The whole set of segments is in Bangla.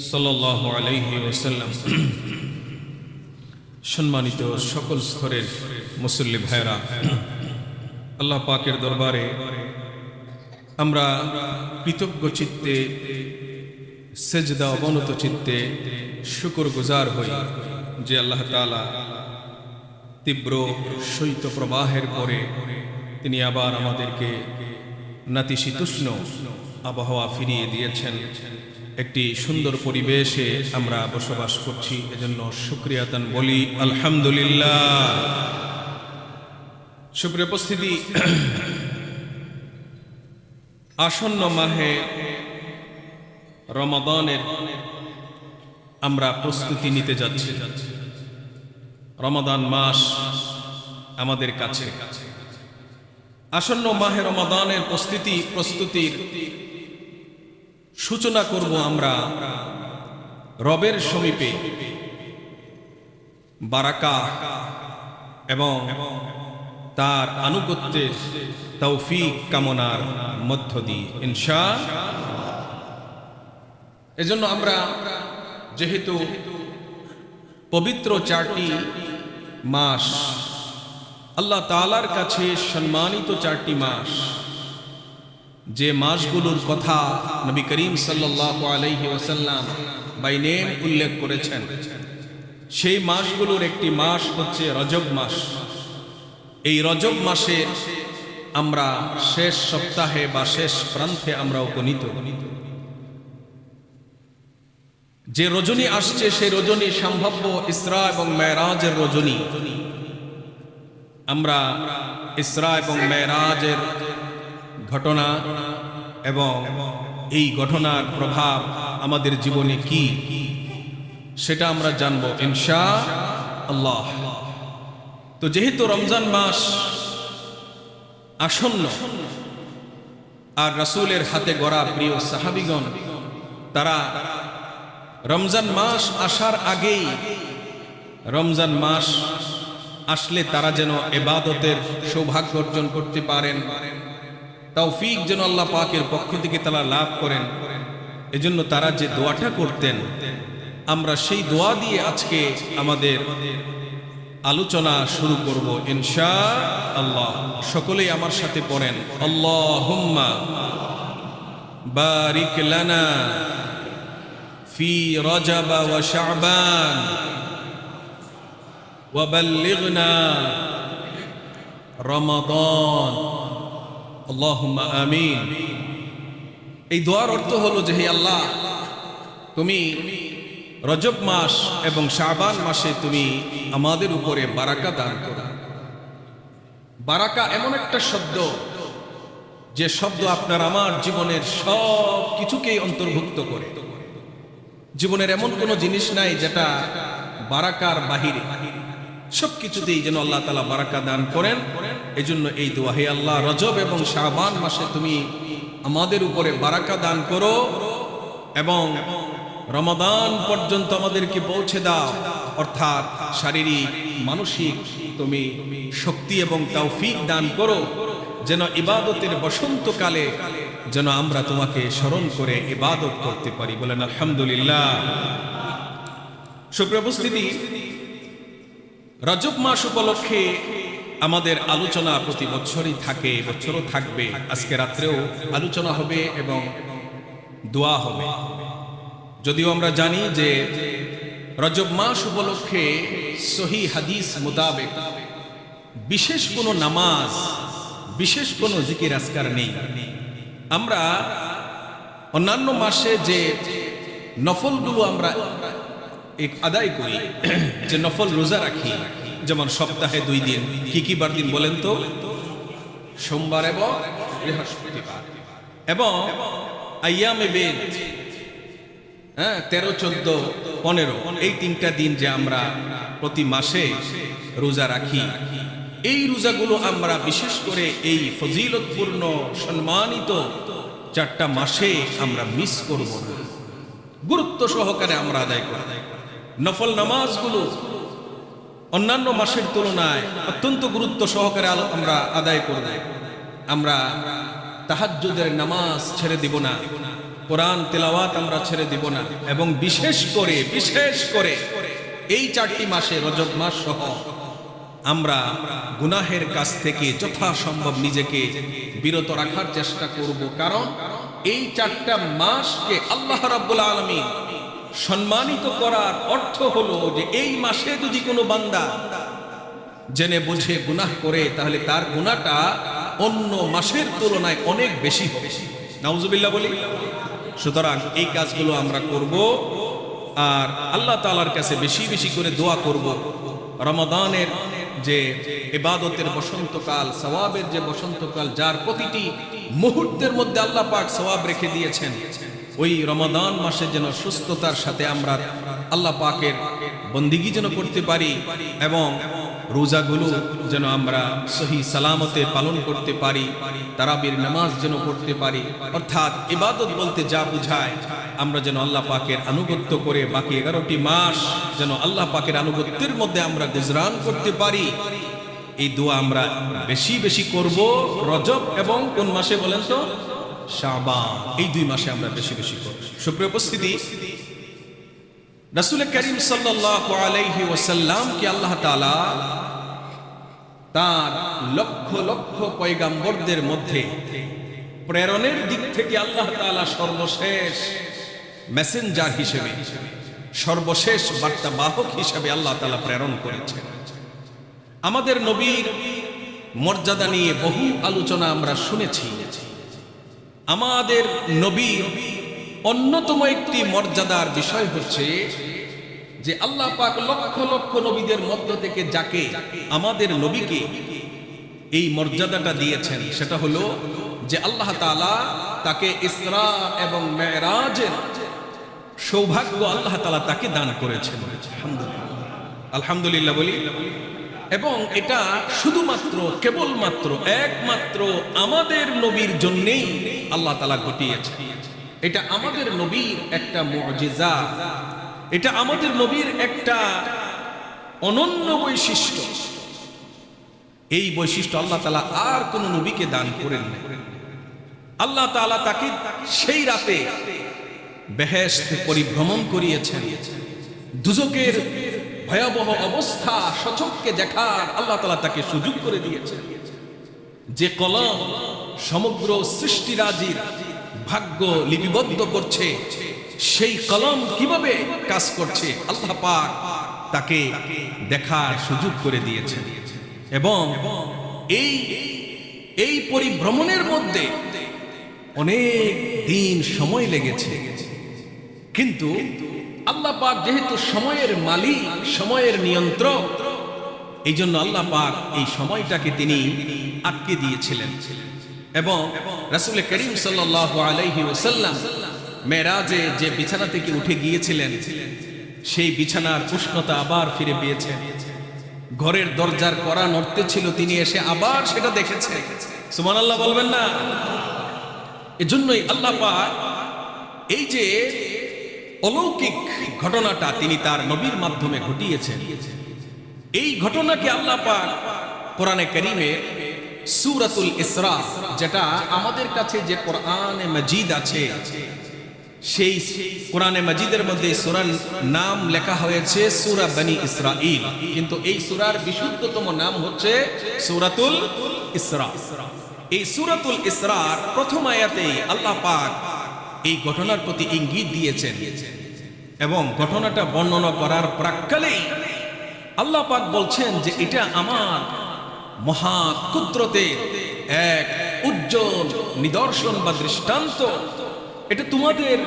সাল্লাল্লাহু আলাইহি ওয়াসাল্লাম। সম্মানিত সকল স্তরের মুসল্লি ভাইরা, আল্লাহ পাকের দরবারে আমরা কৃতজ্ঞ চিত্তে, সেজদা অবনত চিত্তে শুকরগুজার হই যে আল্লাহ তাআলা তীব্র শৈত্য প্রবাহের পরে তিনি আবার আমাদেরকে নাতিশীতোষ্ণ আবহাওয়া ফিরিয়ে দিয়েছেন। একটি সুন্দর পরিবেশে আমরা বসবাস করছি, এজন্য শুকরিয়া আদান বলি আলহামদুলিল্লাহ। সুপ্রিয় উপস্থিতি, আসন্ন মাহে রমাদানের আমরা প্রস্তুতি নিতে যাচ্ছি। রমাদান মাস আমাদের কাছে, আসন্ন মাহে রমাদানের প্রস্তুতির সূচনা করব আমরা রবের সমীপে বারাকা এবং তার আনুগত্যের তৌফিক কামনার মধ্য দিয়ে ইনশাআল্লাহ। এজন্য আমরা যেহেতু পবিত্র 4টি মাস, আল্লাহ তাআলার কাছে সম্মানিত 4টি মাস, যে মাসগুলোর কথা নবী করিম সাল্লাল্লাহু আলাইহি ওয়াসাল্লাম বাই নেম উল্লেখ করেছেন, সেই মাসগুলোর একটি মাস হচ্ছে রজব মাস। এই রজব মাসে আমরা শেষ সপ্তাহে বা শেষ প্রান্তে আমরা উপনীত। যে রজনী আসছে সেই রজনী সম্ভাব্য ইসরা এবং মেরাজের রজনী। আমরা ইসরা এবং মেরাজের ঘটনা এবং এই ঘটনার প্রভাব আমাদের জীবনে কি সেটা আমরা জানব ইনশাআল্লাহ। তো যেহেতু রমজান মাস আসন্ন, আর রাসূলের হাতে গড়া প্রিয় সাহাবীগণ তারা রমজান মাস আসার আগেই, রমজান মাস আসলে তারা যেন ইবাদতের সৌভাগ্য অর্জন করতে পারেন, তৌফিক যেন আল্লাহ পাকের পক্ষ থেকে তারা লাভ করেন, এজন্য তারা যে দোয়াটা করতেন, আমরা সেই দোয়া দিয়ে আজকে আমাদের আলোচনা শুরু করব ইনশাআল্লাহ। সকলেই আমার সাথে পড়েন, আল্লাহুম্মা বারিক লানা ফি রজব ওয়া শাবান ওয়া বাল্লিগনা রমাদান আল্লাহুম্মা আমিন। এই দোয়ার অর্থ হলো যে হে আল্লাহ, তুমি রজব মাস এবং শাবান মাসে তুমি আমাদের উপরে বারাকা দান করো। বারাকা এমন একটা শব্দ, যে শব্দ আপনার আমার জীবনের সব কিছুকেই অন্তর্ভুক্ত করে। জীবনের এমন কোনো জিনিস নাই যেটা বারাকার বাহিরে, সবকিছুতেই যেন আল্লাহ তাআলা বারাকা দান করেন। এজন্য এই দোয়া, হে আল্লাহ, রজব এবং শাবান মাসে তুমি আমাদের উপরে বারাকা দান করো এবং রমাদান পর্যন্ত আমাদেরকে পৌঁছে দাও, অর্থাৎ শারীরিক মানসিক তুমি শক্তি এবং তৌফিক দান করো, যেন ইবাদতের বসন্তকালে যেন আমরা তোমাকে স্মরণ করে ইবাদত করতে পারি। বলেন আলহামদুলিল্লাহ। সুপ্রিয় উপস্থিতি, রজব মাস উপলক্ষে আমাদের আলোচনা প্রতি বছরই থাকে, বছরও থাকবে। আজকে রাত্রেও আলোচনা হবে এবং দোয়া হবে। যদিও আমরা জানি যে রজব মাস উপলক্ষে সহি হাদিস মোতাবেক বিশেষ কোনো নামাজ, বিশেষ কোনো জিকির আজকার নেই। আমরা অন্যান্য মাসে যে নফলগুলো আমরা আদায় করি, যে নফল রোজা রাখি, যেমন সপ্তাহে 2 দিন, কি কি বার দিন বলেন তো? সোমবার এবং বৃহস্পতিবার, এবং আইয়ামে বেদ, 13, 14, 15, এই 3টা দিন যে আমরা প্রতি মাসে রোজা রাখি, এই রোজাগুলো আমরা বিশেষ করে এই ফজিলতপূর্ণ সম্মানিত 4টা মাসে আমরা মিস করব না, গুরুত্ব সহকারে আমরা আদায় করব। নফল নামাজগুলো অন্যান্য মাসের তুলনায় অত্যন্ত গুরুত্ব সহকারে আমরা আদায় করব। আমরা তাহাজ্জুদের নামাজ ছেড়ে দিব না, কোরআন তেলাওয়াত আমরা ছেড়ে দিব না। এবং বিশেষ করে এই 4টি মাসে, রজব মাস সহ, আমরা গুনাহের কাছ থেকে যথাসম্ভব নিজেকে বিরত রাখার চেষ্টা করব। কারণ এই 4টা মাসকে আল্লাহ রাব্বুল আলামিন সম্মানিত করার অর্থ হলো যে এই মাসে যদি কোনো বান্দা জেনে বুঝে গুনাহ করে, তাহলে তার গুনাহটা অন্য মাসের তুলনায় অনেক বেশি হবে। নাউজুবিল্লাহ বলি। সুতরাং এই কাজগুলো আমরা করব, আর আল্লাহ তাআলার কাছে বেশি বেশি করে দোয়া করব। রমাদানের যে ইবাদতের বসন্তকাল, সওয়াবের যে বসন্তকাল, যার প্রতিটি মুহূর্তের মধ্যে আল্লাহ পাক সওয়াব রেখে দিয়েছেন, ওই রমাদান মাসে যেন সুস্থতার সাথে আমরা আল্লাহ পাকের বন্দিগি যেন করতে পারি, এবং রোজাগুলো যেন আমরা সহি সালামতে পালন করতে পারি, তারাবির নামাজ যেন পড়তে পারি। অর্থাৎ ইবাদত বলতে যা বুঝায়, আমরা যেন আল্লাহ পাকের আনুগত্য করে বাকি 11টি মাস যেন আল্লাহ পাকের আনুগত্যের মধ্যে আমরা গুজরান করতে পারি। এই দোয়া আমরা বেশি বেশি করব। রজব এবং কোন মাসে বলেন তো? শাবান। এই 2 মাসে আমরা বেশি বেশি করব। সুপ্রিয় উপস্থিতি, রাসূল করিম সাল্লাল্লাহু আলাইহি ওয়াসাল্লাম কে আল্লাহ তাআলা তার লক্ষ লক্ষ পয়গম্বরদের মধ্যে প্রেরণের দিক থেকে আল্লাহ তাআলা সর্বশেষ মেসেঞ্জার হিসেবে, সর্বশেষ বার্তাবাহক হিসেবে আল্লাহ তাআলা প্রেরণ করেছেন। আমাদের নবীর মর্যাদা নিয়ে বহু আলোচনা আমরা শুনেছি। আমাদের নবীর অন্যতম একটি মর্যাদার বিষয় হচ্ছে যে আল্লাহ পাক লক্ষ লক্ষ নবীদের মধ্য থেকে যাকে, আমাদের নবীকে এই মর্যাদাটা দিয়েছেন, সেটা হলো যে আল্লাহ তাআলা তাকে ইসরা এবং মেরাজের সৌভাগ্য আল্লাহ তাআলা তাকে দান করেছেন। আলহামদুলিল্লাহ বলি। এবং এটা শুধুমাত্র, কেবলমাত্র, একমাত্র আমাদের নবীর জন্যেই আল্লাহ তাআলা ঘটিয়েছেন। এটা আমাদের নবীর একটা মুজিজা, এটা আমাদের নবীর একটা অনন্য বৈশিষ্ট্য। এই বৈশিষ্ট্য আল্লাহ তাআলা আর কোন নবীকে দান করেন না। আল্লাহ তাআলা তাকে সেই রাতে বেহেশত পরিভ্রমণ করিয়েছেন। দুজকের ভয়াবহ অবস্থা সচক্ষে দেখার আল্লাহ তাআলা তাকে সুযোগ করে দিয়েছেন। যে কলম সমগ্র সৃষ্টিরাজির ভাগ্য লিপিবদ্ধ করছে, সেই কলম কিভাবে কাজ করছে আল্লাহ পাক তাকে দেখার সুযোগ করে দিয়েছেন। এবং এই পরিভ্রমণের মধ্যে অনেক দিন সময় লেগেছে, কিন্তু আল্লাহ পাক যেহেতু সময়ের মালিক, সময়ের নিয়ন্ত্রক, এই জন্য আল্লাহ পাক এই সময়টাকে তিনি আটকে দিয়েছিলেন। এবং রাসূল করিম সাল্লাল্লাহু আলাইহি ওয়াসাল্লাম মেরাজে যে বিছানা থেকে উঠে গিয়েছিলেন, সেই বিছানার উষ্ণতা আবার ফিরে পেয়েছেন। ঘরের দরজার কড়া নড়তে ছিল, তিনি এসে আবার সেটা দেখেছেন। সুবহানাল্লাহ বলবেন না? এজন্যই আল্লাহ পাক এই যে অলৌকিক ঘটনাটা তিনি তার নবীর মাধ্যমে ঘটিয়েছেন, এই ঘটনাকে আল্লাহ পাক কোরআনে কারীমে সূরাতুল ইসরা, যেটা আমাদের কাছে যে কোরআনে মাজিদ আছে, সেই কোরআনে মাজিদের মধ্যে সূরার নাম লেখা হয়েছে সূরা বনি ইসরাঈল, কিন্তু এই সূরার বিশুদ্ধতম নাম হচ্ছে সূরাতুল ইসরা। এই সূরাতুল ইসরার প্রথম আয়াতেই আল্লাহ পাক এই ঘটনার প্রতি ইঙ্গিত দিয়েছেন, এবং ঘটনাটা বর্ণনা করার প্রাক্কালেই আল্লাহ পাক বলছেন যে এটা আমার মহা কুদরতের এক উজ্জ্বল নিদর্শন বা দৃষ্টান্ত। এটা তোমাদের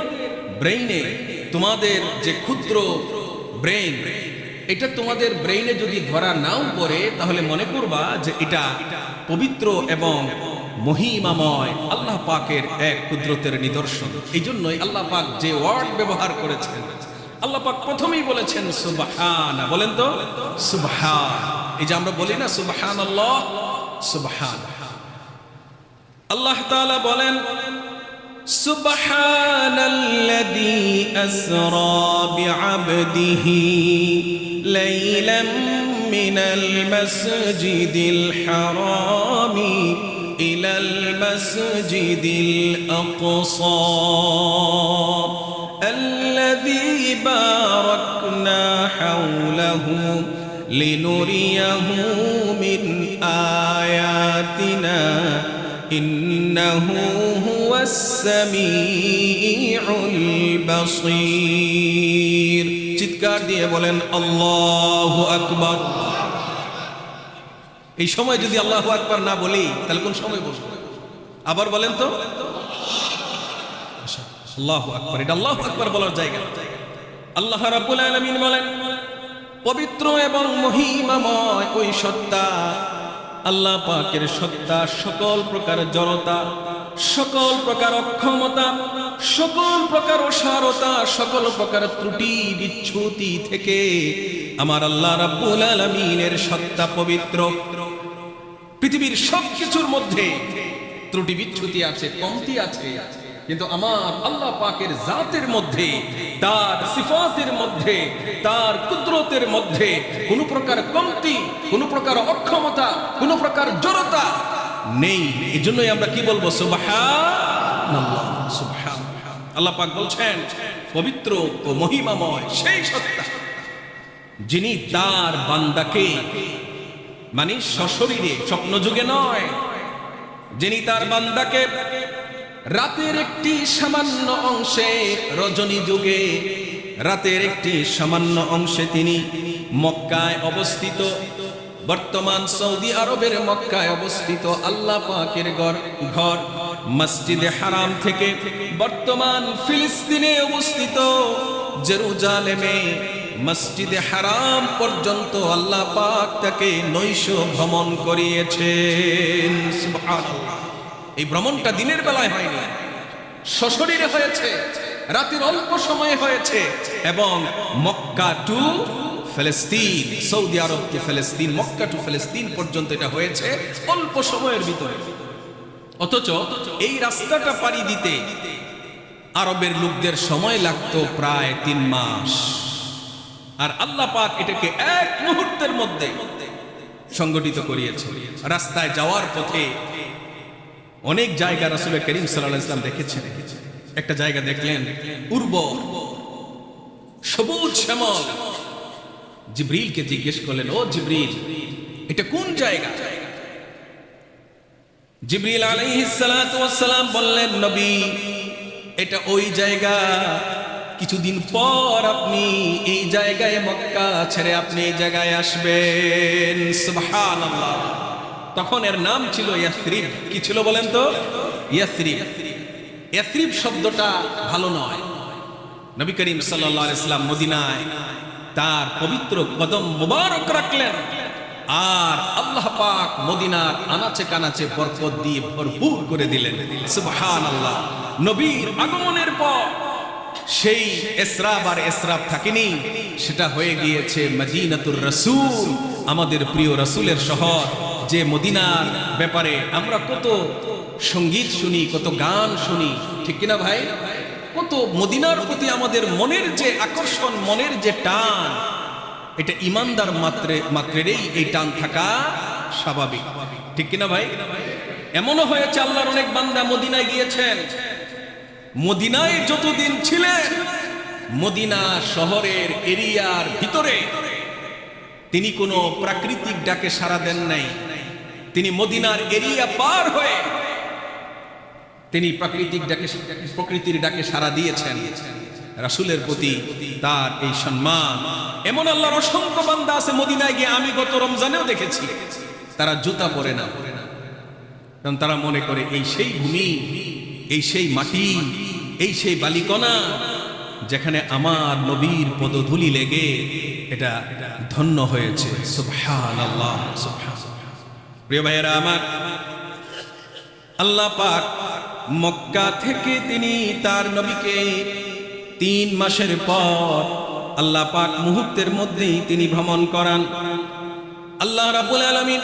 ব্রেইনে, তোমাদের যে ক্ষুদ্র ব্রেইন, এটা তোমাদের ব্রেইনে যদি ধরা নাও পড়ে, তাহলে মনে করবা যে এটা পবিত্র এবং মহিমাময় আল্লাহ পাকের এক কুদরতের নিদর্শন। এই জন্যই আল্লাহ পাক যে ওয়ার্ড ব্যবহার করেছেন, আল্লাহ পাক প্রথমেই বলেছেন সুবহান। বলেন তো সুবহান। এই যে আমরা বলি না সুবহানাল্লাহ, সুবহান। আল্লাহ তাআলা বলেন সুবহানাল্লাযী আসরা বিআবদিহি লাইলাম মিনাল মাসজিদিল হারামি ইলাল মাসজিদিল আকসা আল্লাযী বারাকনা হাওলাহু লিনুরিয়াহু মিন আয়াতিনা ইন্নাহু হুয়াস সামিউল বাসীর। চিৎকার দিয়ে বলেন আল্লাহু আকবার। এই সময় যদি আল্লাহু আকবার না বলি তাহলে কোন সময় বলবো? আবার বলেন তো, আল্লাহু আকবার। এটা আল্লাহু আকবার বলার জায়গা। আল্লাহ রাব্বুল আলামিন বলেন, পবিত্র এবং মহিমাময় ওই সত্তা, আল্লাহ পাকের সত্তা সকল প্রকার জড়তা, সকল প্রকার অক্ষমতা, সকল প্রকার অসারতা, সকল প্রকার ত্রুটি বিচ্যুতি থেকে আমার আল্লাহ রাব্বুল আলামিনের সত্তা পবিত্র। পৃথিবীর সবকিছুর মধ্যে ত্রুটি বিচ্যুতি আছে, কমতি আছে, কিন্তু আমার আল্লাহ পাকের জাতের মধ্যে, তার সিফাতের মধ্যে, তার কুদরতের মধ্যে কোন প্রকার কমতি, কোন প্রকার অক্ষমতা, কোন প্রকার জড়তা নেই। এজন্যই আমরা কি বলবো? সুবহানাল্লাহ, সুবহানাল্লাহ। আল্লাহ পাক বলছেন, পবিত্র ও মহিমাময় সেই সত্তা যিনি তার বান্দাকে, মানে সশরীরে, স্বপ্নযুগে নয়, যিনি তার বান্দাকে রাতের একটি সামান্য অংশে, রজনী যুগে রাতের একটি সামান্য অংশে তিনি মক্কায় অবস্থিত, বর্তমান সৌদি আরবের মক্কায় অবস্থিত আল্লাহ পাকের ঘর মসজিদে হারাম থেকে বর্তমান ফিলিস্তিনে অবস্থিত জেরুজালেমে মসজিদে হারাম পর্যন্ত আল্লাহ পাক তাকে নৈশ ভ্রমণ করিয়েছেন। সুবহানাল্লাহ। এই ভ্রমণটা দিনের বেলায় হয়নি, সশরীরে হয়েছে, রাতের অল্প সময়ে হয়েছে, এবং মক্কা টু ফিলিস্তিন, সৌদি আরব টু ফিলিস্তিন, মক্কা টু ফিলিস্তিন পর্যন্ত এটা হয়েছে অল্প সময়ের ভিতরে। অথচ এই রাস্তাটা পাড়ি দিতে আরবের লোকদের সময় লাগতো প্রায় 3 মাস, আর আল্লাহ পাক এটাকে এক মুহূর্তের মধ্যে সংগঠিত করিয়েছে। রাস্তায় যাওয়ার পথে অনেক জায়গা রাসূল করিম সাল্লাল্লাহু আলাইহি ওয়াসাল্লাম দেখেছেন। একটা জায়গা দেখলেন উর্বর, সবুজ শ্যামল। জিবরিলকে জিজ্ঞেস করলেন, ও জিবরিল, এটা কোন জায়গা? জিবরিল আলাইহিস সালাতু ওয়াস সালাম বললেন, নবী, এটা ওই জায়গা, কিছুদিন পর আপনি এই জায়গায়, মক্কা ছেড়ে আপনি এই জায়গায় আসবেন। সুবহানাল্লাহ। তখন এর নাম ছিল ইয়াসরিব। কি ছিল বলেন তো? ইয়াসরিব। ইয়াসরিব শব্দটা ভালো নয়। নবী করিম সাল্লাল্লাহু আলাইহি ওয়াসাল্লাম মদিনায় তার পবিত্র কদম মুবারক রাখলেন, আর আল্লাহ পাক মদিনার আনাচে কানাচে বরকত দিয়ে ভরপুর করে দিলেন। সুবহানাল্লাহ। নবীর আগমনের পর সেই ইসরাব আর ইসরাব থাকেনি, সেটা হয়ে গিয়েছে মদিনাতুর রাসূল, আমাদের প্রিয় রাসূলের শহর। যে মদিনার ব্যাপারে আমরা কত সঙ্গীত শুনি, কত গান শুনি, ঠিক কিনা ভাই? কত মদিনার প্রতি আমাদের মনের যে আকর্ষণ, মনের যে টান, এটা ইমানদার মাত্রেরই এই টান থাকা স্বাভাবিক, ঠিক কিনা ভাই? এমনও হয়েছে আল্লাহর অনেক বান্দা মদিনায় গিয়েছেন, মদিনায় যতদিন ছিলেন, মদিনা শহরের এরিয়ার ভিতরে তিনি কোনো প্রাকৃতিক ডাকে সাড়া দেন নাই। তিনি মদিনার এরিয়া পার হয়ে তিনি প্রকৃতির ডাকে সাড়া দিয়েছেন। রাসূলের প্রতি তার এই সম্মান। এমন আল্লাহর অসংখ্য বান্দা আছে মদিনায় গিয়ে, আমি গত রমজানেও দেখেছি, তারা জুতা পরে না, কারণ তারা মনে করে এই সেই ভূমি, এই সেই মাটি, এই সেই বালিকণা যেখানে আমার নবীর পদধূলি লেগে এটা ধন্য হয়েছে। সুবহানাল্লাহ, সুবহানাল্লাহ। প্রিয় ভাইয়েরা আমার, আল্লাহ পাক মক্কা থেকে তিনি তার নবীকে 3 মাসের পর আল্লাহ পাক মুহূর্তের মধ্যেই তিনি ভ্রমণ করান। আল্লাহ রাব্বুল আলামিন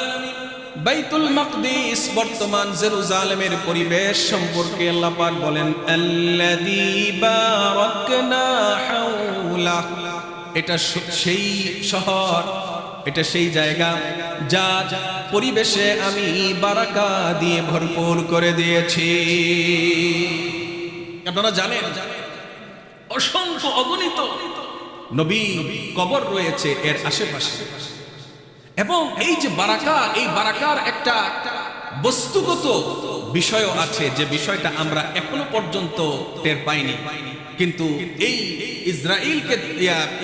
বাইতুল মাকদিস, বর্তমান জেরুজালেমের পরিবেশ সম্পর্কে আল্লাহ পাক বলেন, আল্লাযী বারাকনা হাওলা, এটা সেই শহর এটা সেই জায়গা যা পরিবেশে আমি বারাকা দিয়ে ভরপুর করে দিয়েছি। আপনারা জানেন অসংখ্য অগণিত নবী কবর রয়েছে এর আশেপাশে, এবং এই যে বারাকা, এই বারাকার একটা বস্তুগত বিষয়ও আছে, যে বিষয়টা আমরা এখনো পর্যন্ত টের পাইনি। কিন্তু এই ইসরায়েলকে,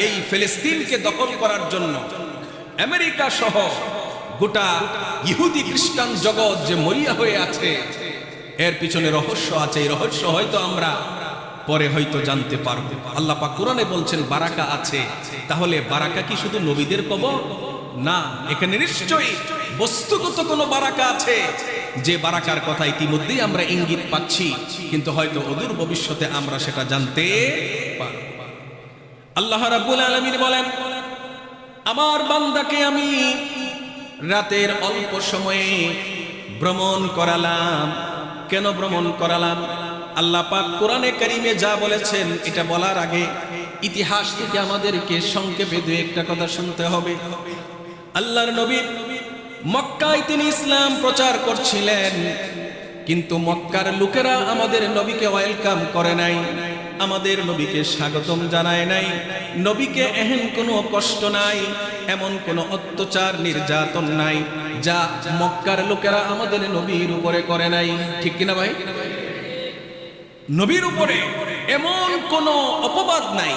এই ফিলিস্তিনকে দখল করার জন্য আমেরিকা সহ গোটা ইহুদি খ্রিস্টান জগৎ যে মরিয়া হয়ে আছে, এর পিছনে রহস্য আছে। এই রহস্য হয়তো আমরা পরে হয়তো জানতে পারবো। আল্লাহ পাক কোরআনে বলছেন বারাকা আছে, তাহলে বারাকা কি শুধু নবীদের কবর? না, এখানে নিশ্চয়ই বস্তুগত কোনো বারাকা আছে, যে বারাকার কথা ইতিমধ্যেই আমরা ইঙ্গিত পাচ্ছি, কিন্তু হয়তো অদূর ভবিষ্যতে আমরা সেটা জানতে পারব। আল্লাহ রাব্বুল আলামিন বলেন, আমার বান্দাকে আমি রাতের অল্প সময়ে ভ্রমণ করালাম। কেন ভ্রমণ করালাম? আল্লাহ পাক কোরআনে কারীমে যা বলেছেন, এটা বলার আগে ইতিহাস থেকে আমাদেরকে সংক্ষেপে দুই একটা কথা শুনতে হবে। আল্লাহর নবী মক্কায় তিনি ইসলাম প্রচার করছিলেন, কিন্তু মক্কার লোকেরা আমাদের নবীকে ওয়েলকাম করে নাই, আমাদের নবীকে স্বাগতম জানায় নাই। নবীকে এহেন কোনো কষ্ট নাই, এমন কোনো অত্যাচার নির্যাতন নাই যা মক্কার লোকেরা আমাদের নবীর উপরে করে নাই। ঠিক কিনা ভাই? নবীর উপরে এমন কোনো অপবাদ নাই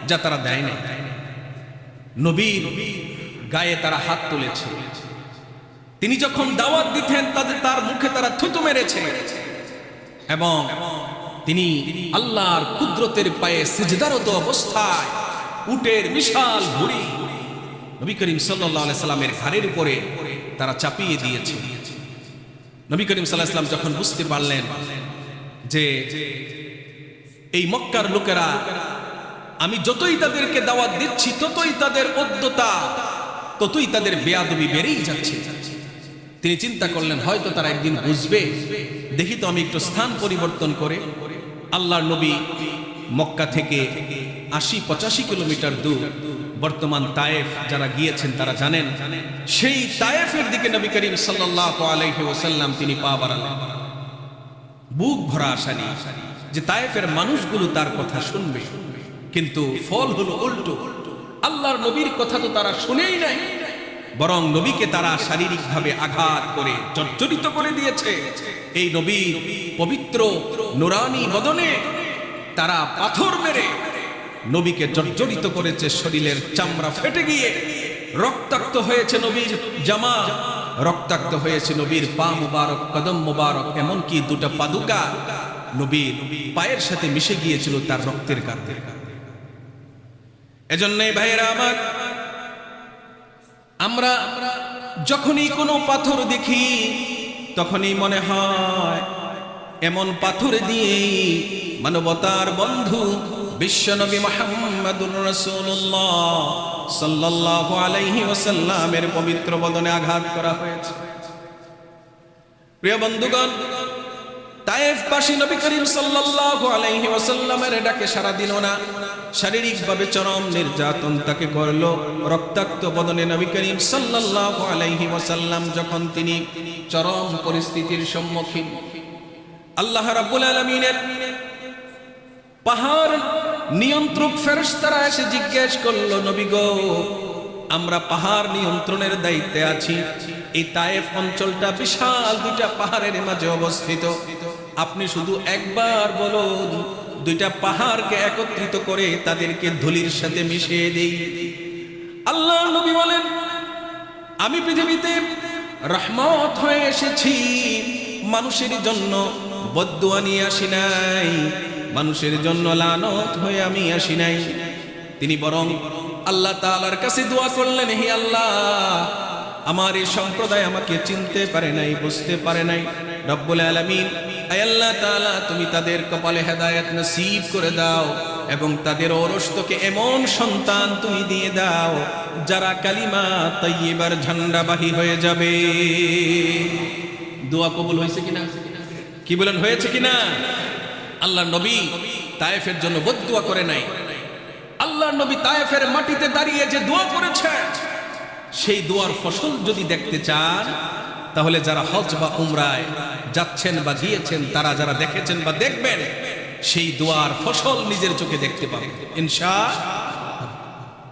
যা তারা দেয় নাই। নবীর গায়ে তারা হাত তুলেছে, তিনি যখন দাওয়াত দিতেন তার মুখে তারা থুতু মেরেছে, এবং তিনি আল্লাহর কুদরতের পায়ে সিজদারত অবস্থায় উটের বিশাল ভুঁড়ি নবী করিম সাল্লাল্লাহু আলাইহি সাল্লামের ঘাড়ের উপরে তারা চাপিয়ে দিয়েছে। নবী করিম সাল্লাল্লাহু আলাইহি সাল্লাম যখন বুঝতে পারলেন যে এই মক্কার লোকেরা, আমি যতই তাদেরকে দাওয়াত দিচ্ছি ততই তাদের উদ্যতা, ততই তাদের বেয়াদবি বেড়েই যাচ্ছে, তিনি চিন্তা করলেন হয়তো তারা একদিন বুঝবে, দেখি তো আমি একটু স্থান পরিবর্তন করে আল্লাহর নবী মক্কা থেকে ৮০-৮৫ কিলোমিটার দূর, বর্তমান তায়েফ যারা গিয়েছেন তারা জানেন, সেই তায়েফের দিকে নবী করিম সাল্লাল্লাহু আলাইহি ওয়াসাল্লাম তিনি পা বাড়ালেন। বুক ভরা আশা নিয়ে যে তায়েফের মানুষগুলো তার কথা শুনবে, কিন্তু ফল হলো উল্টো। আল্লাহর নবীর কথা তো তারা শুনেই নাই, বরং নবীকে তারা শারীরিকভাবে আঘাত করে জর্জরিত করে দিয়েছে। এই নবীর পবিত্র নুরানি বদনে তারা পাথর মেরে নবীকে জর্জরিত করেছে, শরীরের চামড়া ফেটে গিয়ে রক্তাক্ত হয়েছে নবীর জামা, রক্তাক্ত হয়েছে নবীর পা মুবারক, কদম মুবারক, এমনকি দুটো পাদুকা নবীর পায়ের সাথে মিশে গিয়েছিল তার রক্তের কারণে। এজন্যই ভাইয়েরা আমার, আমরা যখনই কোনো পাথর দেখি তখনই মনে হয় এমন পাথর দিয়ে মানবতার বন্ধু বিশ্বনবী মুহাম্মদুর রাসূলুল্লাহ সাল্লাল্লাহু আলাইহি ওয়াসাল্লামের পবিত্র বদনে আঘাত করা হয়েছে। প্রিয় বন্ধুগণ, তায়েফবাসী নবী করিম সাল্লাল্লাহু আলাইহি ওয়াসাল্লামের ডাকে সাড়া দিল না, শারীরিকভাবে চরম নির্যাতন তাকে করলো। রক্তাক্ত বদনে নবী করিম সাল্লাল্লাহু আলাইহি ওয়াসাল্লাম যখন তিনি চরম পরিস্থিতির সম্মুখীন, আল্লাহ রাব্বুল আলামিনের পাহাড় নিয়ন্ত্রক ফেরেশতারা এসে জিজ্ঞেস করলো, নবী গো, আমরা পাহাড় নিয়ন্ত্রণের দায়িত্বে আছি, এই তায়েফ অঞ্চলটা বিশাল দুইটা পাহাড়ের মাঝে অবস্থিত, আপনি শুধু একবার বলুন, দুইটা পাহাড়কে একত্রিত করে তাদেরকে ধুলির সাথে মিশিয়ে দেই। আল্লাহ নবী বলেন, আমি পৃথিবীতে রহমত হয়ে এসেছি, মানুষের জন্য বদদুয়া নিয়ে আসি নাই, মানুষের জন্য লানত হয়ে আমি আসি নাই। তিনি বরং আল্লাহ তাআলার কাছে দোয়া করলেন, হে আল্লাহ, আমার এই সম্প্রদায় আমাকে চিনতে পারে নাই, বুঝতে পারে নাই, রব্বুল আলামিন, আয় আল্লাহ তাআলা, তুমি তাদের কপালে হেদায়েত নসিব করে দাও এবং তাদের ওরস্তকে এমন সন্তান তুমি দিয়ে দাও যারা কালিমা তাইয়্যিবার ঝান্ডাবাহী হয়ে যাবে। দোয়া কবুল হয়েছে কিনা? কি বলেন, হয়েছে কিনা? আল্লাহ নবী তায়েফের জন্য বদদুয়া করে নাই, আল্লাহ নবী তায়েফের মাটিতে দাঁড়িয়ে যে দোয়া করেছে, সেই দোয়ার ফসল যদি দেখতে চান, তাহলে যারা হজ বা উমরায় যাচ্ছেন বা গিয়েছেন, তারা যারা দেখেছেন বা দেখবেন, সেই দোয়ার ফসল নিজের চোখে দেখতে পাবেন ইনশাআল্লাহ।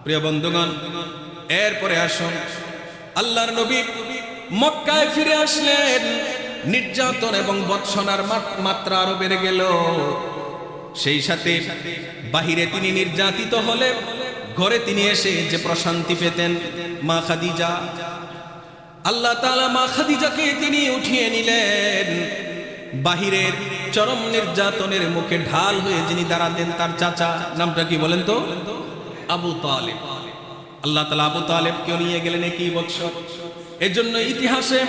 প্রিয় বন্ধুগণ, এরপরে আসুন, আল্লাহর নবী মক্কায় ফিরে আসলেন। নির্যাতন এবং বৎসনার মাত্রা আরো বেড়ে গেল। সেই সাথে বাহিরে তিনি নির্যাতিত হলে ঘরে তিনি এসে যে প্রশান্তি পেতেন, মা খাদিজা, আল্লাহ তাআলা মা খাদিজাকে তিনি উঠিয়ে নিলেন। বাহিরের চরম নির্যাতনের মুখে ঢাল হয়ে যিনি দাঁড়াতেন, তার চাচা, নামটা কি বলেন তো? আবু তালেব। আল্লাহ তাআলা আবু তালেবকে নিয়ে গেলেন 21 বছর। এজন্য ইতিহাসে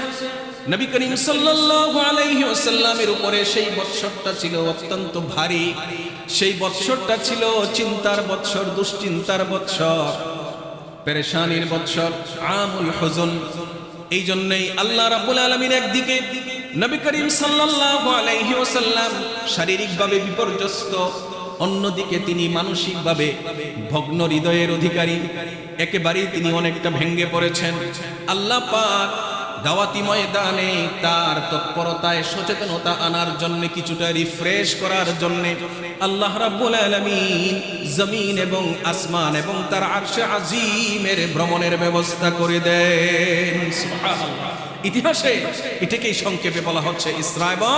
নবী করিম সাল্লাল্লাহু আলাইহি ওয়াসাল্লামের উপরে সেই বৎসরটা ছিল অত্যন্ত ভারী। সেই বৎসরটা ছিল চিন্তার বৎসর, দুশ্চিন্তার বৎসর, পেরেশানির বৎসর, আমুল হুজুন। এই জন্যই আল্লাহ রাব্বুল আলামিন একদিকে নবী করিম সাল্লাল্লাহু আলাইহি ওয়াসাল্লাম শারীরিকভাবে বিপর্যস্ত, অন্যদিকে তিনি মানসিকভাবে ভগ্ন হৃদয়ের অধিকারী। একেবারেই তিনি অনেকটা ভেঙে পড়েছেন। আল্লাহ পাক দাওয়াতি ময়দানে তার তৎপরতায় সচেতনতা আনার জন্য, কিছুটা রিফ্রেশ করার জন্য আল্লাহ রাব্বুল আলামিন জমিন এবং আসমান এবং তার আরশে আজিমের ভ্রমণের ব্যবস্থা করে দেন। সুবহানাল্লাহ। ইতিহাসে এটাকেই সংক্ষেপে বলা হচ্ছে ইসরা এবং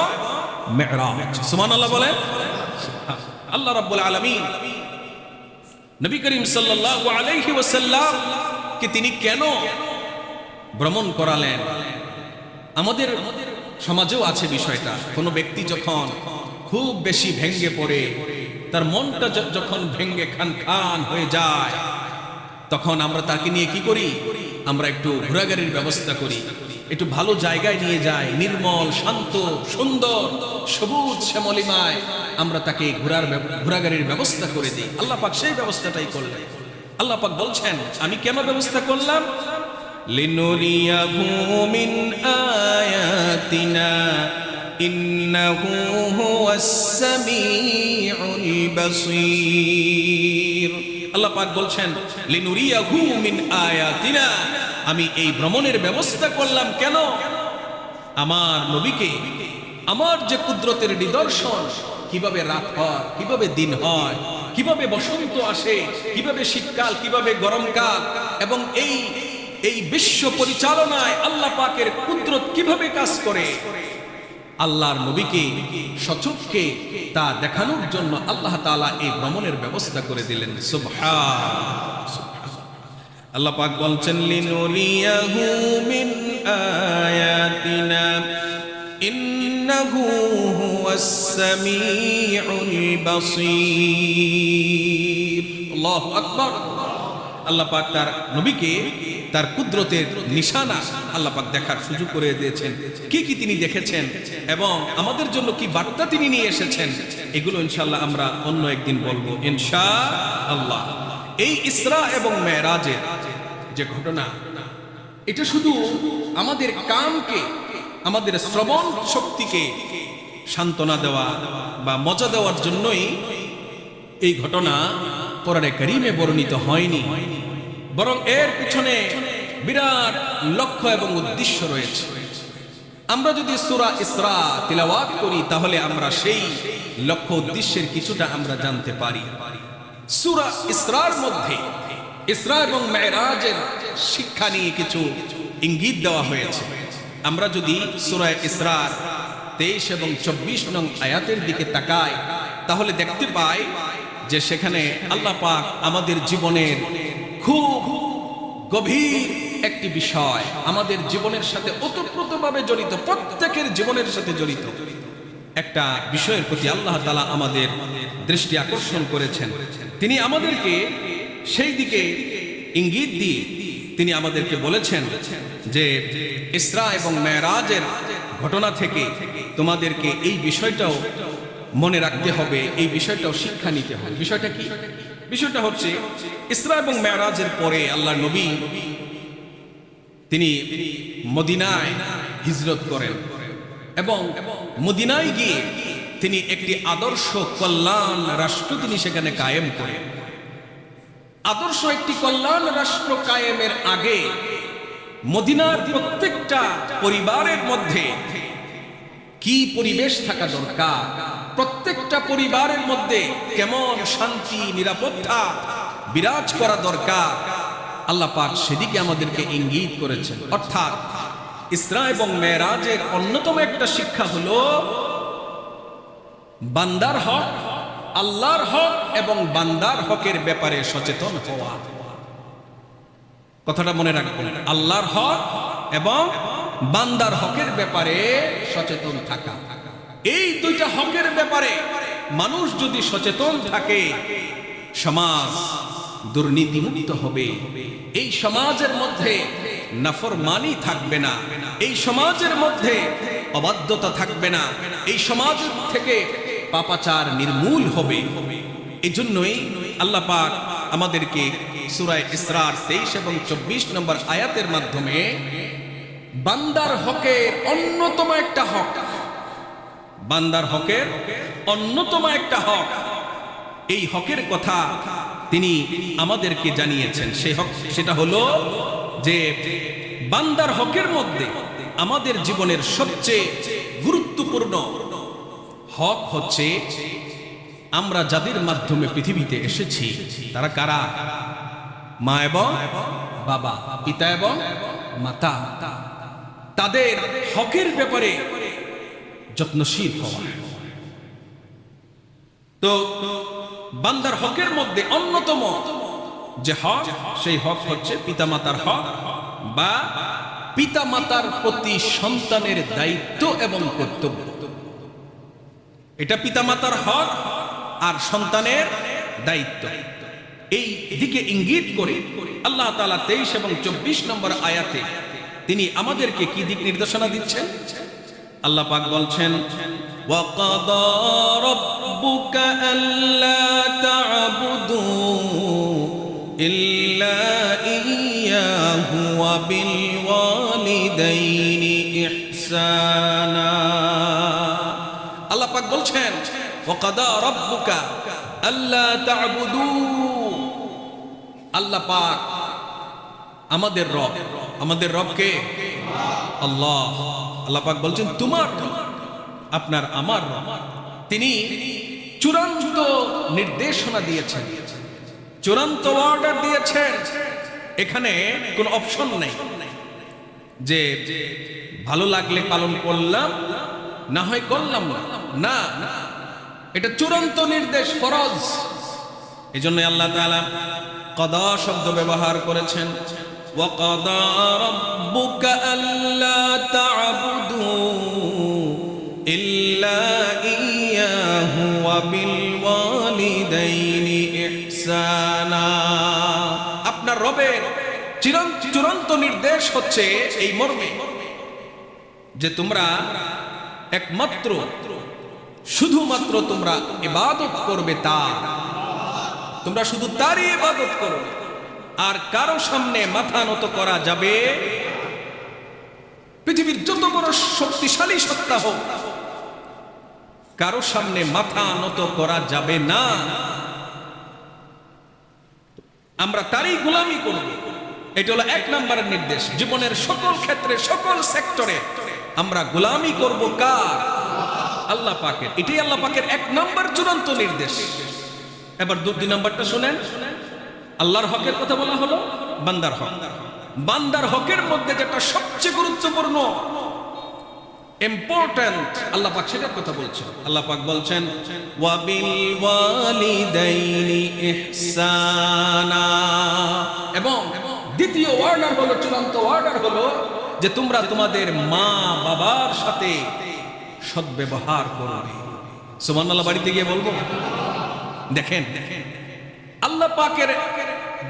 মিরাজ। সুবহানাল্লাহ বলেন। আল্লাহ রাব্বুল আলামিন নবী করিম সাল্লাল্লাহু আলাইহি ওয়াসাল্লাম কে তিনি কেন ভ্রমণ করালেন? আমাদের সমাজেও আছে বিষয়টা। কোনো ব্যক্তি যখন খুব বেশি ভেঙ্গে পড়ে, তার মনটা যখন ভেঙ্গে খান খান হয়ে যায়, তখন আমরা তাকে নিয়ে কি করি? আমরা একটু ঘোরাঘুরির ব্যবস্থা করি, একটু ভালো জায়গায় নিয়ে যাই, নির্মল, শান্ত, সুন্দর, সবুজ শ্যামলিমায় আমরা তাকে ঘোরাঘুরির ব্যবস্থা করে দিই। আল্লাহ পাক সেই ব্যবস্থাটাই করলেন। আল্লাহ পাক বলছেন, আমি কেন ব্যবস্থা করলাম? লিনুরিয়াহু মিন আয়াতিনা ইন্নাহু হুয়াস সামিউল বাসীর। আল্লাহ পাক বলছেন, লিনুরিয়াহু মিন আয়াতিনা, আমি এই ভ্রমণের ব্যবস্থা করলাম কেন? আমার নবীকে আমার যে কুদরতের নিদর্শন, কিভাবে রাত হয়, কিভাবে দিন হয়, কিভাবে বসন্ত আসে, কিভাবে শীতকাল, কিভাবে গরমকাল, এবং এই বিশ্ব পরিচালনায় আল্লাহ পাকের কুদরত কিভাবে কাজ করে, আল্লাহর নবীকে সচক্ষে তা দেখানোর জন্য আল্লাহ তাআলা এই ভ্রমণের ব্যবস্থা করে দিলেন। সুবহানাল্লাহ। আল্লাহ পাক বলছেন, লিনুরিয়াহু মিন আয়াতিনা ইন্নাহু হুয়াস সামিউল বাসীর। আল্লাহু আকবার। আল্লাহ পাক তার নবীকে তার কুদরতের নিশানা আল্লাহ পাক দেখার সুযোগ করে দিয়েছেন। কি কি তিনি দেখেছেন এবং আমাদের জন্য কি বার্তা তিনি নিয়ে এসেছেন, এগুলো ইনশাআল্লাহ আমরা অন্য একদিন বলবো ইনশাআল্লাহ। এই ইসরা এবং মেরাজের যে ঘটনা, এটা শুধু আমাদের কামকে, আমাদের শ্রবণ শক্তিকে সান্ত্বনা দেওয়া বা মজা দেওয়ার জন্যই এই ঘটনা কোরআনে কারীমে বর্ণিত হয়নি, বরং এর পিছনে বিরাট লক্ষ্য এবং উদ্দেশ্য রয়েছে। আমরা যদি সূরা ইসরা তিলাওয়াত করি, তাহলে আমরা সেই লক্ষ্য উদ্দেশ্যের কিছুটা আমরা জানতে পারি। সূরা ইসরার মধ্যে ইসরা এবং মেরাজের শিক্ষা নিয়ে কিছু ইঙ্গিত দেওয়া হয়েছে। আমরা যদি সূরা ইসরার 23 এবং 24 নং আয়াতের দিকে তাকাই, তাহলে দেখতে পাই যে সেখানে আল্লাহ পাক আমাদের জীবনের খুব গভীর একটি বিষয়, আমাদের জীবনের সাথে ওতপ্রোতভাবে জড়িত, প্রত্যেকের জীবনের সাথে জড়িত একটা বিষয়ের প্রতি আল্লাহ তাআলা আমাদের দৃষ্টি আকর্ষণ করেছেন। তিনি আমাদেরকে সেই দিকে ইঙ্গিত দিয়ে তিনি আমাদেরকে বলেছেন যে ইসরা এবং মেরাজের ঘটনা থেকে তোমাদেরকে এই বিষয়টাও মনে রাখতে হবে, এই বিষয়টাও শিক্ষা নিতে হবে। বিষয়টা কি? বিষয়টা হচ্ছে, ইসরা এবং মেরাজের পরে আল্লাহর নবী তিনি মদিনায় হিজরত করেন এবং মদিনায় গিয়ে তিনি একটি আদর্শ কল্যাণ রাষ্ট্র তিনি সেখানে কায়েম করেন। আদর্শ একটি কল্যাণ রাষ্ট্র কায়েমের আগে মদিনার প্রত্যেকটা পরিবারের মধ্যে কি পরিবেশ থাকা দরকার, প্রত্যেকটা পরিবারের মধ্যে কেমন শান্তি নিরাপত্তা বিরাজ করা দরকার, আল্লাহ পাক সেদিকে আমাদেরকে ইঙ্গিত করেছেন। অর্থাৎ ইসরা এবং মেরাজের অন্যতম একটা শিক্ষা হলো বান্দার হক, আল্লাহর হক এবং বান্দার হকের ব্যাপারে সচেতন হওয়া। কথাটা মনে রাখবেন, আল্লাহর হক এবং বান্দার হকের ব্যাপারে সচেতন থাকা। এই দুইটা হকের ব্যাপারে মানুষ যদি সচেতন থাকে, সমাজ দুর্নীতিমুক্ত হবে। এই সমাজের মধ্যে নাফরমানি থাকবে না, এই সমাজের মধ্যে অবাধ্যতা থাকবে না, এই সমাজ থেকে পাপাচার নির্মূল হবে। এই জন্যই আল্লাহ পাক আমাদেরকে সূরা ইসরার 23 এবং 24 নম্বর আয়াতের মাধ্যমে বান্দার হকের অন্যতম একটা হক, বান্দার হকের অন্যতম একটা হক, এই হকের কথা তিনি আমাদেরকে জানিয়েছেন। সেই হক, সেটা হলো যে বান্দার হকের মধ্যে আমাদের জীবনের সবচেয়ে গুরুত্বপূর্ণ হক হচ্ছে আমরা যাদের মাধ্যমে পৃথিবীতে এসেছি তারা কারা? মা এবং বাবা, পিতা এবং মাতা। তাদের হকের ব্যাপারে যত্নশীল হওয়া। তো বান্দার হকের মধ্যে অন্যতম যে হক, সেই হক হচ্ছে পিতামাতার হক বা পিতামাতার প্রতি সন্তানের দায়িত্ব এবং কর্তব্য। এটা পিতামাতার হক আর সন্তানের দায়িত্ব। এই দিকে ইঙ্গিত করে আল্লাহ তাআলা 23 এবং 24 নম্বর আয়াতে তিনি আমাদেরকে কি দিক নির্দেশনা দিচ্ছেন? আল্লাহ পাক বলছেন, ওয়াকাদা রাব্বুকা আল্লা তা'বুদু ইল্লা ইয়্যাহু ওয়া বিল ওয়ালিদাইনি ইহসানা। আল্লাহ পাক বলছেন, ওয়াকাদা রাব্বুকা আল্লা তা'বুদু, আল্লাহ পাক আমাদের রব। আমাদের রব কে? আল্লাহ। আল্লাহ পাক বলছেন তোমার রব, আপনার আমার রব। তিনি চূড়ান্ত নির্দেশনা দিয়েছেন, চূড়ান্ত অর্ডার দিয়েছেন। এখানে কোনো অপশন নেই যে ভালো লাগলে পালন করলাম, না হয় করলাম না। না, এটা চূড়ান্ত নির্দেশ, ফরজ। এজন্য আল্লাহ তাআলা কদা শব্দ ব্যবহার করেছেন। ওয়াকাদা রাব্বুকা আল্লা তা'বুদু ইল্লা ইয়্যাহু ওয়া বিল ওয়ালিদাইনি ইহসানা। আপনার রবের চূড়ান্ত নির্দেশ হচ্ছে এই মর্মে যে তোমরা একমাত্র শুধুমাত্র তোমরা ইবাদত করবে তার, তোমরা শুধু তারই ইবাদত করবে, আর কারো সামনে মাথা নত করা যাবে। পৃথিবীর যত বড় শক্তিশালী সত্তা হোক, কারো সামনে মাথা নত করা যাবে না। আমরা তারই গোলামি করব। এটা হলো 1 নম্বরের নির্দেশ। জীবনের সকল ক্ষেত্রে, সকল সেক্টরে আমরা গোলামি করব কার? আল্লাহ পাকের। এটাই আল্লাহ পাকের 1 নম্বর চূড়ান্ত নির্দেশ। এবার 2 নম্বরটা শুনেন। আল্লাহর হকের কথা বলা হলো, বান্দার হক। বান্দার হকের মধ্যে যেটা সবচেয়ে গুরুত্বপূর্ণ, ইম্পর্টেন্ট, আল্লাহ পাক সেটার কথা বলছেন। আল্লাহ পাক বলছেন, ওয়া বিল ওয়ালিদাইনি ইহসানা। এবং দ্বিতীয় অর্ডার হলো, চূড়ান্ত অর্ডার হলো যে তোমরা তোমাদের মা বাবার সাথে সদ্ব্যবহার করবে। সুবহানাল্লাহ। বাড়িতে গিয়ে বলবো। দেখেন, আল্লাহ পাকের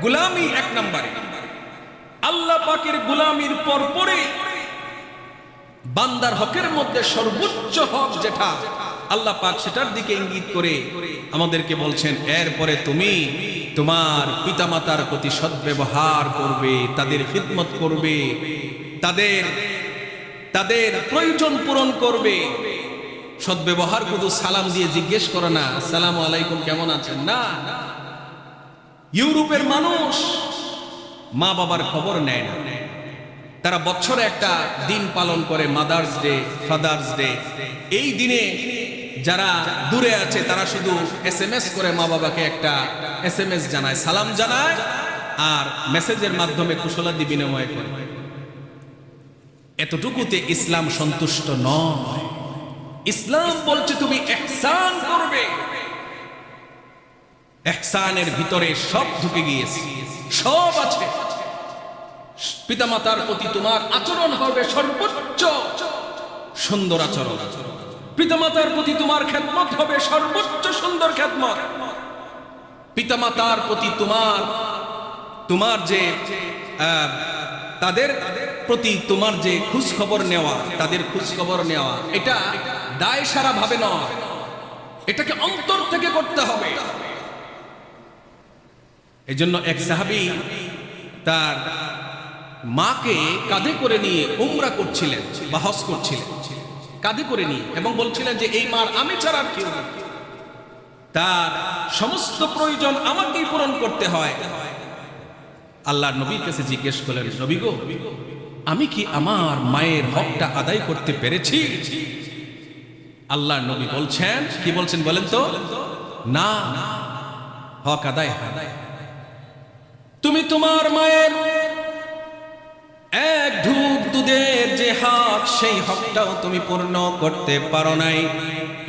গোলামি 1 নম্বরে। আল্লাহ পাকের গোলামির পরে বান্দার হকের মধ্যে সর্বোচ্চ হক যেটা, আল্লাহ পাক সেটার দিকে ইঙ্গিত করে আমাদেরকে বলছেন, এরপরে তুমি তোমার পিতামাতার প্রতি সদ্ব্যবহার করবে, তাদের খিদমত করবে, তাদের প্রয়োজন পূরণ করবে। সদ্ব্যবহার শুধু সালাম দিয়ে জিজ্ঞেস করে না, আসসালামু আলাইকুম, কেমন আছেন, না। ইউরোপের মানুষ মা বাবার খবর নেয় না, তারা বছরে একটা দিন পালন করে, মাদার্স ডে, ফাদার্স ডে। এই দিনে যারা দূরে আছে তারা শুধু SMS করে মা বাবাকে একটা SMS জানায়, সালাম জানায়, আর মেসেজের মাধ্যমে কুশলাদি বিনিময় করে। এতটুকুতে ইসলাম সন্তুষ্ট নয়। ইসলাম বলছে তুমি ইহসান করবে। ইহসানের ভিতরে সব ঢুকে গিয়েছে, সব আছে। পিতামাতার প্রতি তোমার আচরণ হবে সর্বোচ্চ সুন্দর আচরণ। পিতামাতার প্রতি তোমার খেদমত হবে সর্বোচ্চ সুন্দর খেদমত। পিতামাতার প্রতি তোমার যে তাদের প্রতি তোমার যে খোঁজ খবর নেওয়া, তাদের খোঁজ খবর নেওয়া, এটা দায় সারা ভাবে নয়, এটাকে অন্তর থেকে করতে হবে। এজন্য এক সাহাবী তার মাকে কাঁধে করে নিয়ে উমরা করছিলেন বা হজ করছিলেন, কাঁধে করে নিয়ে, এবং বলছিলেন যে এই মার আমি ছাড়া আর কেউ নেই, তার সমস্ত প্রয়োজন আমাকেই পূরণ করতে হয়। আল্লাহর নবীর কাছে জিজ্ঞেস করলেন, নবী গো, আমি কি আমার মায়ের হকটা আদায় করতে পেরেছি? আল্লাহর নবী বলছেন, কি বলছেন বলেন তো? না, হক আদায় হয়। তুমি তোমার মায়ের এক ঢুক দুধের যে হক, সেই হকটাও তুমি পূর্ণ করতে পারো নাই,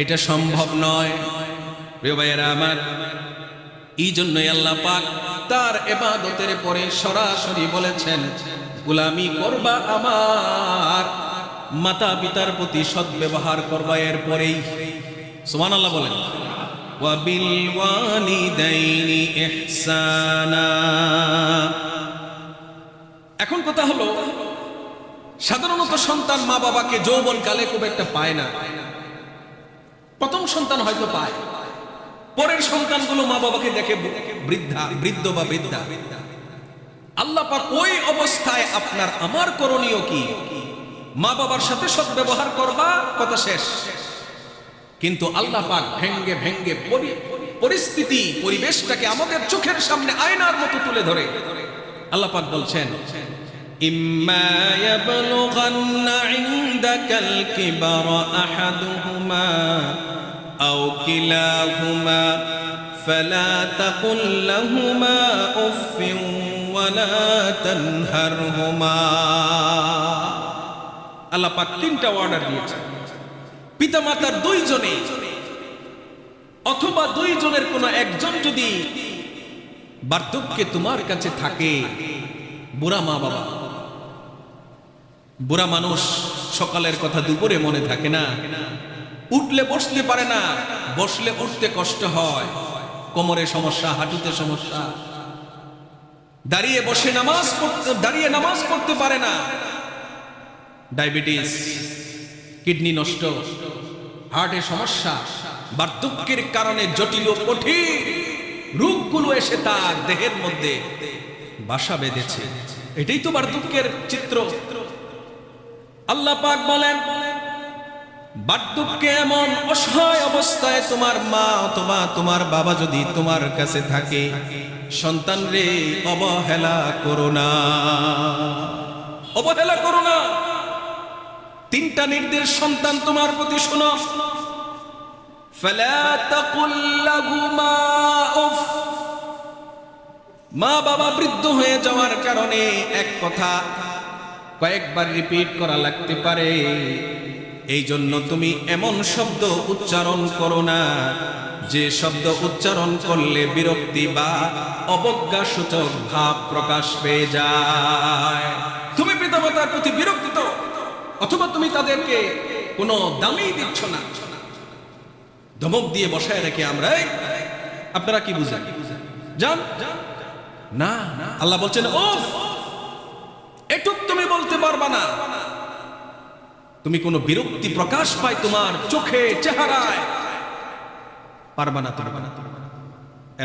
এটা সম্ভব নয়। প্রিয় ভাইয়েরা আমার, এই জন্যই আল্লাহ পাক তার ইবাদতের পরে সরাসরি বলেছেন, গোলামি করবা আমার, মাতা পিতার প্রতি সদ্ব্যবহার করবা এরপরেই। সুবহানাল্লাহ বলেন, ওয়া বিল ওয়ালিদাইনি ইহসানা। এখন কথা হলো, সাধারণত সন্তান মা বাবাকে যৌবনকালে খুব একটা পায় না। প্রথম সন্তান হয়তো পায়, পরের সন্তানগুলো মা বাবাকে দেখে বৃদ্ধ বা বৃদ্ধা। আল্লাহ পাক ওই অবস্থায় আপনার আমার করণীয় কি? মা বাবার সাথে সদ্ব্যবহার করবা, কথা শেষ। কিন্তু আল্লাহ পাক ভেঙ্গে ভেঙ্গে পরিস্থিতি, পরিবেশটাকে আমাদের চোখের সামনে আয়নার মতো তুলে ধরে আল্লাহ পাক বলছেন, ইম্মা ইয়াবলুগান্না ইনদাকাল কিবারা আহাদুহুমা আও কিলাহুমা ফালা তাকুল লাহুমা উফফিন ওয়ালা তানহারহুমা। আল্লাহ পাক তিনটা অর্ডার দিয়েছেন। পিতামাতার দুইজনে অথবা দুইজনের কোন একজন যদি বার্ধক্যে তোমার কাছে থাকে, বুড়া মা বাবা, বুড়া মানুষ, সকালের কথা দুপুরে মনে থাকে না, উঠলে বসতে পারে না, বসলে উঠতে কষ্ট হয়, কোমরে সমস্যা, হাঁটুতে সমস্যা, দাঁড়িয়ে নামাজ পড়তে পারে না, ডায়াবেটিস, কিডনি নষ্ট, হার্টের সমস্যা, বার্ধক্যের কারণে জটিল ও কঠিন রোগগুলো এসে তার দেহের মধ্যে বাসা বেঁধেছে। এটাই তো বার্ধক্যের চিত্র। আল্লাহ পাক বলেন, বার্ধক্যে এমন অসহায় অবস্থায় তোমার মা অথবা তোমার বাবা যদি তোমার কাছে থাকে, সন্তান রে, অবহেলা করো না, অবহেলা করো না। তিনটা নির্দেশ সন্তান তোমার প্রতি শোনো। ফালা তাকুল লাহুমা উফ। মা বাবা বৃদ্ধ হয়ে যাওয়ার কারণে এক কথা কয়েকবার রিপিট করা লাগতে পারে, এই জন্য তুমি এমন শব্দ উচ্চারণ করো না যে শব্দ উচ্চারণ করলে বিরক্তি বা অবজ্ঞা সূচক ভাব প্রকাশ পেয়ে যায়। তুমি পিতামাতার প্রতি বিরক্ত, অথবা তুমি তাদেরকে কোনো দামই দিচ্ছ না, ধমক দিয়ে বসায় রেখে আমরা, আপনারা কি বুঝেন জান না। আল্লাহ বলছেন, উফ, এটুক তুমি বলতে পারবা না। তুমি কোনো বিরক্তি প্রকাশ পায় তোমার চোখে, চেহারায়, পারবা না তুমি।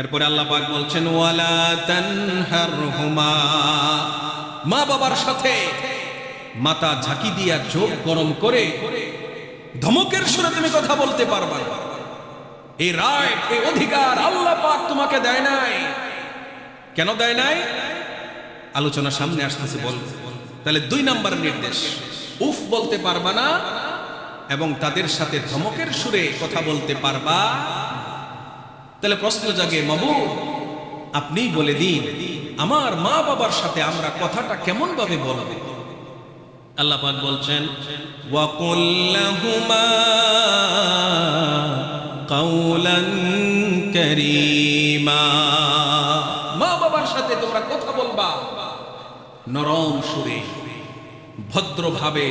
এরপরে আল্লাহ পাক বলছেন, ওয়ালা তানহারহুমা। মা বাবার সাথে মাথা ঝাঁকি দিয়া চোখ গরম করে ধমকের সুরে তুমি কথা বলতে পারবা না। এই রাইট, এই অধিকার আল্লাহ পাক তোমাকে দেয় নাই। কেন দেয় নাই? আলোচনা সামনে আসতেছে, বল। তাহলে 2 নাম্বার নির্দেশ, উফ বলতে পারবা না এবং তাদের সাথে ধমকের সুরে কথা বলতে পারবা। তাহলে প্রশ্ন জাগে, মাবুদ আপনিই বলে দিন আমার মা বাবার সাথে আমরা কথাটা কেমন ভাবে বলবো? আল্লাহ পাক বলছেন, ওয়াকুল লাহুমা কাওলান কারীমা, মা বাবার সাথে তোমরা কথা বলবা নরম সুরে, ভদ্রভাবে,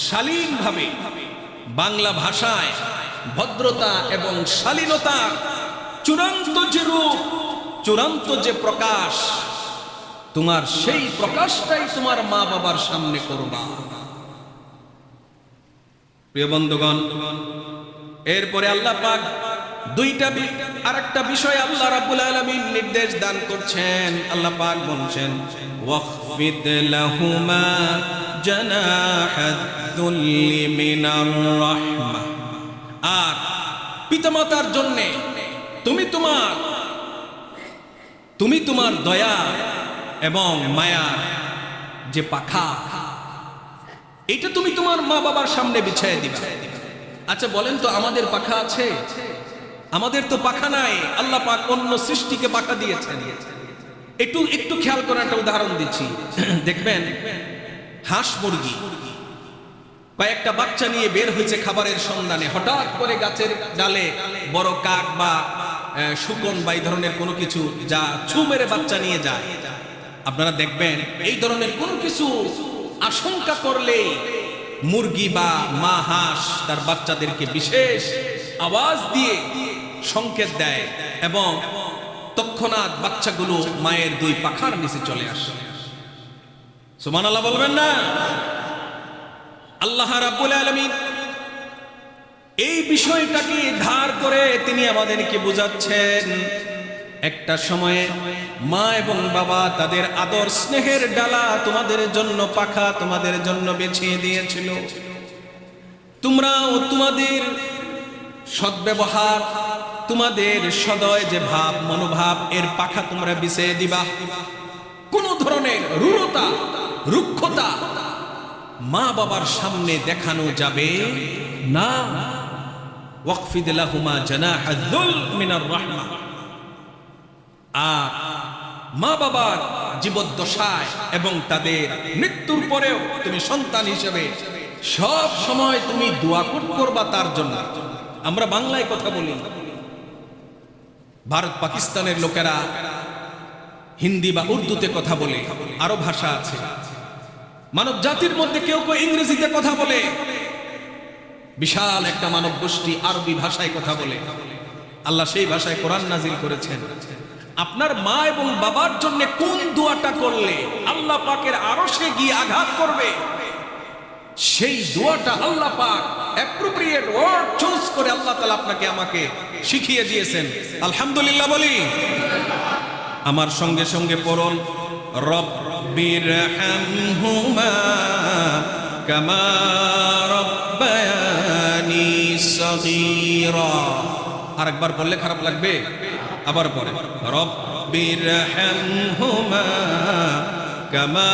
শালীনভাবে। বাংলা ভাষায় ভদ্রতা এবং শালীনতা চূড়ান্ত যে রূপ, চূড়ান্ত যে প্রকাশ, তোমার সেই প্রকাশটাই তোমার মা বাবার সামনে করবা। প্রিয় বন্ধুগণ, এরপরে আল্লাহ পাক আরেকটা বিষয় আল্লাহ রাব্বুল আলামিন নির্দেশ দান করছেন। আল্লাহ পাক বলছেন, ওয়াখফিদ লাহুমা জানাহায-যুল্লি মিনার রাহমা, আর পিতামাতার জন্য তুমি তোমার দয়া এবং মায়ার যে পাখা, এটা তুমি তোমার মা বাবার সামনে বিছায় দিবা। আচ্ছা বলেন তো, আমাদের পাখা আছে? আমাদের তো পাখা নাই। আল্লাহ পাক অন্য সৃষ্টিকে পাখা দিয়েছেন। একটু খেয়াল করে একটা উদাহরণ দিচ্ছি। দেখবেন হাঁস মুরগি কয়েকটা বাচ্চা নিয়ে বের হয়েছে খাবারের সন্ধানে, হঠাৎ করে গাছের ডালে বড় কাক বা শুকন বা এই ধরনের কোনো কিছু যা ছু মেরে বাচ্চা নিয়ে যায়। আপনারা দেখবেন এই ধরনের কোনো কিছু আশঙ্কা করলে মুরগি বা মা হাঁস তার বাচ্চাদেরকে বিশেষ আওয়াজ দিয়ে সংকেত দেয় এবং তৎক্ষণাৎ বাচ্চাগুলো মায়ের 2 পাখার নিচে চলে আসে। সুবহানাল্লাহ বলবেন না? আল্লাহ রাব্বুল আলামিন এই বিষয়টাকে ধার করে তিনি আমাদেরকে বোঝাচ্ছেন, একটা সময়ে মা এবং বাবা তাদের আদর স্নেহের ডালা তোমাদের জন্য, পাখা তোমাদের জন্য বিছিয়ে দিয়েছিল। তোমরাও তোমাদের সদ্ব্যবহার, তোমাদের সদয় যে ভাব মনোভাব, এর পাখা তোমরা বিছিয়ে দিবা। কোন ধরনের রূঢ়তা, রুক্ষতা মা বাবার সামনে দেখানো যাবে না। ওয়াকফিদ লাহুমা জানাহায-যুল মিনার রাহমা, আর মা বাবার জীবদ্দশায় এবং তাদের মৃত্যুর পরেও তুমি সন্তান হিসেবে সব সময় তুমি দোয়া করবা তার জন্য। আমরা বাংলায় কথা বলি, ভারত পাকিস্তানের লোকেরা হিন্দি বা উর্দুতে কথা বলে, আরো ভাষা আছে। মানব জাতির মধ্যে কেউ কেউ ইংরেজিতে কথা বলে, বিশাল একটা মানব গোষ্ঠী আরবি ভাষায় কথা বলে। আল্লাহ সেই ভাষায় কোরআন নাজিল করেছেন। আপনার মা এবং বাবার জন্য কোন দোয়াটা করলে আল্লাহ পাকের আরশে গিয়ে আঘাত করবে, সেই দোয়াটা আল্লাহ পাক অ্যাপ্রোপ্রিয়েট ওয়ার্ড চুজ করে আল্লাহ তাআলা আপনাকে আমাকে শিখিয়ে দিয়েছেন। আলহামদুলিল্লাহ বলি। আমার সঙ্গে সঙ্গে পড়ুন, রব্বিরহামহুমা কামা রব্বায়ানি সগীরা। আরেকবার বললে খারাপ লাগবে, আবার পড়ে, রব্বিরহামহুমা কামা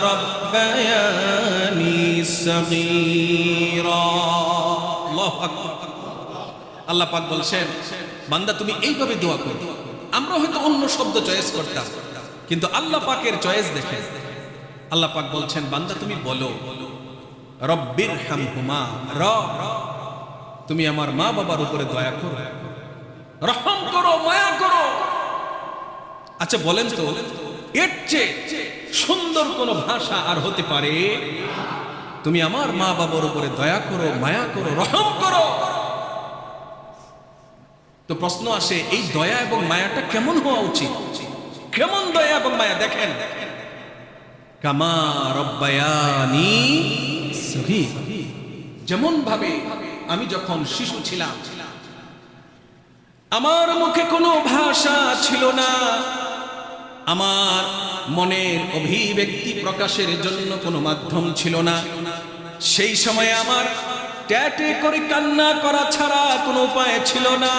রব্বায়ানি সগীরা। আল্লাহু আকবার। আল্লাহ পাক বলছেন, বান্দা তুমি এইভাবে দোয়া করো। আমরা হয়তো অন্য শব্দ চয়েস করতাম, কিন্তু আল্লাহ পাকের চয়েস দেখে আল্লাহ পাক বলছেন, বান্দা তুমি বলো রব্বিরহামহুমা, তুমি আমার মা বাবার উপরে দয়া করো, রহম করো, মায়া করো। আচ্ছা বলেন তো, এর চেয়ে সুন্দর কোন ভাষা আর হতে পারে? তুমি আমার মা বাবার উপরে দয়া করো, মায়া করো, রহম করো। তো প্রশ্ন আসে, এই দয়া এবং মায়াটা কেমন হওয়া উচিত? কেমন দয়া এবং মায়া? দেখেন, কামা রব্বায়ানি সগীরা, যেমন ভাবে আমি যখন শিশু ছিলাম, আমার মুখে কোনো ভাষা ছিল না, আমার মনের অভিব্যক্তি প্রকাশের জন্য কোনো মাধ্যম ছিল না। সেই সময় আমার ট্যাটে করে কান্না করা ছাড়া কোনো উপায় ছিল না।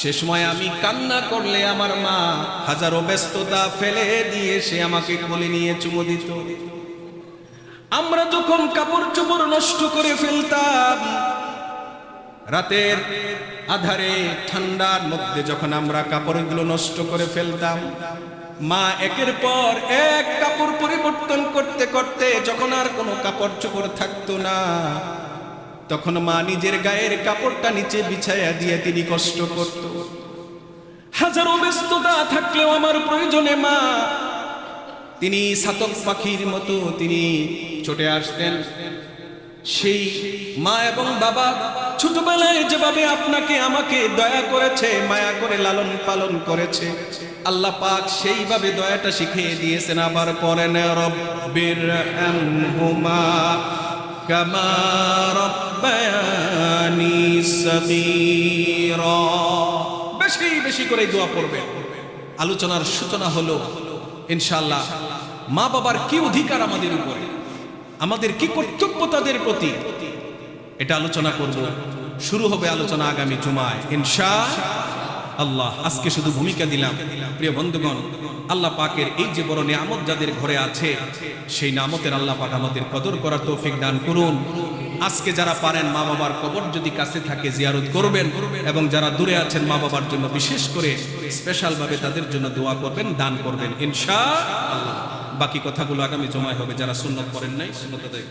সে সময় আমি কান্না করলে আমার মা হাজারো ব্যস্ততা ফেলে দিয়ে সে আমাকে কোলে নিয়ে চুমু দিত। আমরা যখন কাপড় চোপড় নষ্ট করে ফেলতাম, রাতের আধারে ঠান্ডার মধ্যে যখন আমরা কাপড়গুলো নষ্ট করে ফেলতাম, মা একের পর এক কাপড় পরিবর্তন করতে করতে যখন আর কোনো কাপড় চোপড় থাকতো না, তখন মা নিজের গায়ের কাপড়টা নিচে বিছাইয়া দিয়ে তিনি কষ্ট করত। হাজারো ব্যস্ততা থাকলেও আমার প্রয়োজনে মা তিনি ছাতক পাখির মতো তিনি ছুটে আসতেন। সেই মা এবং বাবা ছোটবেলায় যেভাবে আপনাকে আমাকে দয়া করেছে, মায়া করে লালন পালন করেছে, আল্লাহ পাক সেইভাবে দয়াটা শিখিয়ে দিয়েছেন। আবার পড়েন রব্বিরহামহুমা কামা রব্বায়ানি সগীরা। বেশি বেশি করে দোয়া পড়বেন। আলোচনার সূচনা হলো ইনশাআল্লাহ মা বাবার কি অধিকার আমাদের উপরে, আমাদের কি কর্তব্য তাদের প্রতি, এটা আলোচনা করব। শুরু হবে আলোচনা আগামী জুমায় ইনশাআল্লাহ। আজকে শুধু ভূমিকা দিলাম। প্রিয় বন্ধুগণ, আল্লাহ পাকের এই যে বড় নিয়ামত যাদের ঘরে আছে, সেই নিয়ামতের আল্লাহ পাক আমাদের কদর করার তৌফিক দান করুন। আজকে যারা পারেন মা বাবার কবর যদি কাছে থাকে জিয়ারত করবেন, এবং যারা দূরে আছেন মা বাবার জন্য বিশেষ করে স্পেশাল ভাবে তাদের জন্য দোয়া করবেন, দান করবেন ইনশাআল্লাহ। বাকি কথাগুলো আগামী জমায় হবে। যারা সুন্নত পড়েন নাই সুন্নত আদায়